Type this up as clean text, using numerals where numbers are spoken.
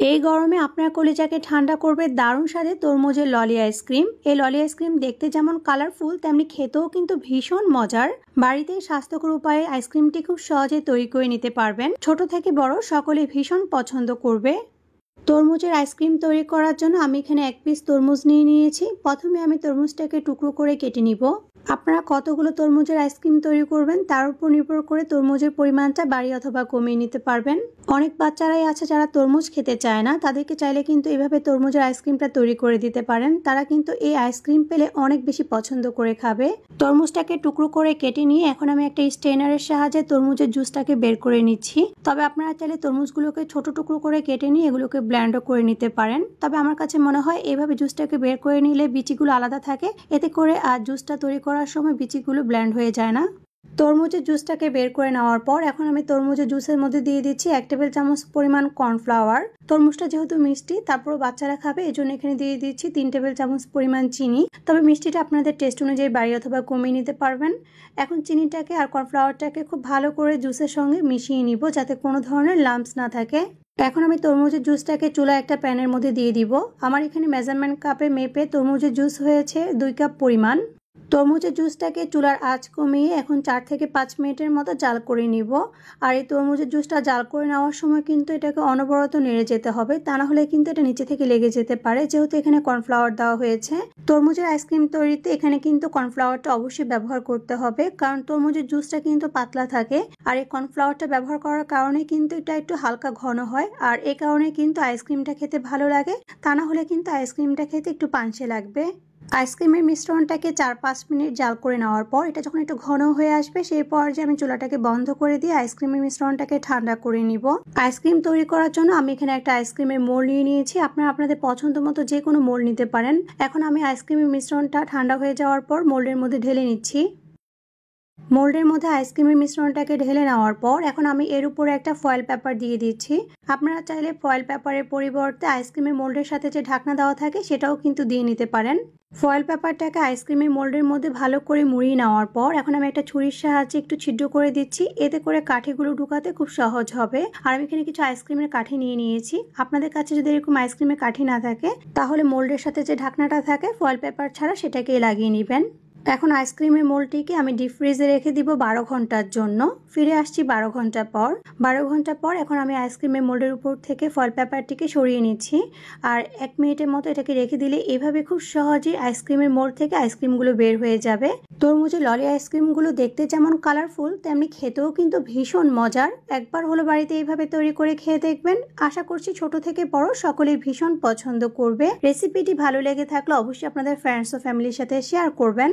এই গরমে আপনার কলিজাকে ঠান্ডা করবে দারুণ স্বাদে তরমুজের ললি আইসক্রিম। এই ললি আইসক্রিম দেখতে যেমন কালারফুল তেমনি খেতেও কিন্তু ভীষণ মজার। বাড়িতে স্বাস্থ্যকর উপায়ে আইসক্রিমটি খুব সহজে তৈরি করে নিতে পারবেন। ছোট থেকে বড় সকলে ভীষণ পছন্দ করবে। তরমুজের আইসক্রিম তৈরি করার জন্য আমি এখানে 1 পিস তরমুজ নিয়ে নিয়েছি। প্রথমে আমি তরমুজটাকে টুকরো করে কেটে নিব। আপনারা কতগুলো তরমুজের আইসক্রিম তৈরি করবেন তার উপর নির্ভর করে তরমুজের পরিমাণটা বাড়িয়ে অথবা কমিয়ে নিতে পারবেন। অনেক বাচ্চারাই আছে যারা তরমুজ খেতে চায় না, তাদেরকে চাইলে কিন্তু এভাবে তরমুজের আইসক্রিমটা তৈরি করে দিতে পারেন। তারা কিন্তু এই আইসক্রিম পেলে অনেক বেশি পছন্দ করে খাবে। তরমুজটাকে টুকরো করে কেটে নিয়ে এখন আমি একটা স্ট্রেনারের সাহায্যে তরমুজের জুসটাকে বের করে নিচ্ছি। তবে আপনারা চাইলে তরমুজগুলোকে ছোট টুকরো করে কেটে নিয়ে এগুলোকে ব্লেন্ডও করে নিতে পারেন। তবে আমার কাছে মনে হয় এইভাবে জুসটাকে বের করে নিলে বিচিগুলো আলাদা থাকে, এতে করে আর জুসটা তৈরি করার সময় বিচিগুলো ব্লেন্ড হয়ে যায় না। তরমুজের জুসটাকে বের করে নেওয়ার পর এখন আমি তরমুজের জুসের মধ্যে দিয়ে দিচ্ছি 1 টেবিল চামচ পরিমাণ কর্নফ্লাওয়ার। তরমুজটা যেহেতু মিষ্টি তারপর বাচ্চারা খাবে, এই জন্য এখানে দিয়ে দিচ্ছি 3 টেবিল চামচ পরিমাণ চিনি। তবে মিষ্টিটা আপনাদের টেস্ট অনুযায়ী বাড়িয়ে অথবা কমিয়ে নিতে পারবেন। এখন চিনিটাকে আর কর্নফ্লাওয়ারটাকে খুব ভালো করে জুসের সঙ্গে মিশিয়ে নিব যাতে কোনো ধরনের লাম্পস না থাকে। এখন আমি তরমুজের জুসটাকে চুলা একটা প্যানের মধ্যে দিয়ে দিব। আমার এখানে মেজারমেন্ট কাপে মেপে তরমুজের জুস হয়েছে 2 কাপ পরিমাণ। তরমুজের জুসটাকে চুলার আঁচ কমিয়ে এখন 4 থেকে 5 মিনিটের মতো জাল করে নিব। আর এই তরমুজের জুসটা জাল করে নেওয়ার সময় কিন্তু এটাকে অনবরত নেড়ে যেতে হবে, তা না হলে কিন্তু এটা নিচে থেকে লেগে যেতে পারে, যেহেতু এখানে কর্নফ্লাওয়ার দেওয়া হয়েছে। তরমুজের আইসক্রিম তৈরিতে এখানে কিন্তু কর্নফ্লাওয়ারটা অবশ্যই ব্যবহার করতে হবে, কারণ তরমুজের জুসটা কিন্তু পাতলা থাকে। আর এই কর্নফ্লাওয়ারটা ব্যবহার করার কারণে কিন্তু এটা একটু হালকা ঘন হয়, আর এই কারণে কিন্তু আইসক্রিমটা খেতে ভালো লাগে। তা না হলে কিন্তু আইসক্রিমটা খেতে একটু পানসে লাগবে। আইসক্রিমের মিশ্রণটাকে 4-5 মিনিট জাল করে নেওয়ার পর এটা যখন একটু ঘন হয়ে আসবে সেই পর্যায়ে আমি চুলাটাকে বন্ধ করে দিয়ে আইসক্রিমের মিশ্রণটাকে ঠান্ডা করে নিব। আইসক্রিম তৈরি করার জন্য আমি এখানে একটা আইসক্রিমের মোল্ড নিয়ে নিয়েছি। আপনারা আপনাদের পছন্দ মতো যে কোনো মোল্ড নিতে পারেন। এখন আমি আইসক্রিমের মিশ্রণটা ঠান্ডা হয়ে যাওয়ার পর মোল্ডের মধ্যে ঢেলে নিচ্ছি। মোল্ডের মধ্যে আইসক্রিমের মিশ্রণটাকে ঢেলে নেওয়ার পর এখন আমি এর উপরে একটা ফয়েল পেপার দিয়ে দিচ্ছি। আপনারা চাইলে ফয়েল পেপারের পরিবর্তে আইসক্রিমের মোল্ডের সাথে যে ঢাকনা দেওয়া থাকে সেটাও কিন্তু দিয়ে নিতে পারেন। ফয়েল পেপারটাকে আইসক্রিমের মোল্ডের মধ্যে ভালো করে মুড়িয়ে নেওয়ার পর এখন আমি একটা ছুরির সাহায্যে একটু ছিদ্র করে দিচ্ছি, এতে করে কাঠিগুলো ঢুকাতে খুব সহজ হবে। আর আমি এখানে কিছু আইসক্রিমের কাঠি নিয়ে নিয়েছি। আপনাদের কাছে যদি এরকম আইসক্রিমের কাঠি না থাকে তাহলে মোল্ডের সাথে যে ঢাকনাটা থাকে ফয়েল পেপার ছাড়া সেটাকেই লাগিয়ে নেবেন। এখন আইসক্রিমের মোল্ডটিকে আমি ডিপ ফ্রিজে রেখে দিব 12 ঘন্টার জন্য। ফিরে আসছি 12 ঘন্টা পর। 12 ঘন্টা পর এখন আমি আইসক্রিমের মোল্ডের উপর থেকে ফয়েল পেপারটিকে সরিয়ে নিচ্ছি। আর 1 মিনিটের মতো এটাকে রেখে দিলে এভাবে খুব সহজেই আইসক্রিমের মোল্ড থেকে আইসক্রিমগুলো বের হয়ে যাবে। তরমুজের ললি আইসক্রিমগুলো দেখতে যেমন কালারফুল তেমনি খেতেও কিন্তু ভীষণ মজার। একবার হলো বাড়িতে এইভাবে তৈরি করে খেয়ে দেখবেন। আশা করছি ছোট থেকে বড় সকলেই ভীষণ পছন্দ করবে। রেসিপিটি ভালো লেগে থাকলে অবশ্যই আপনাদের ফ্রেন্ডস ও ফ্যামিলির সাথে শেয়ার করবেন।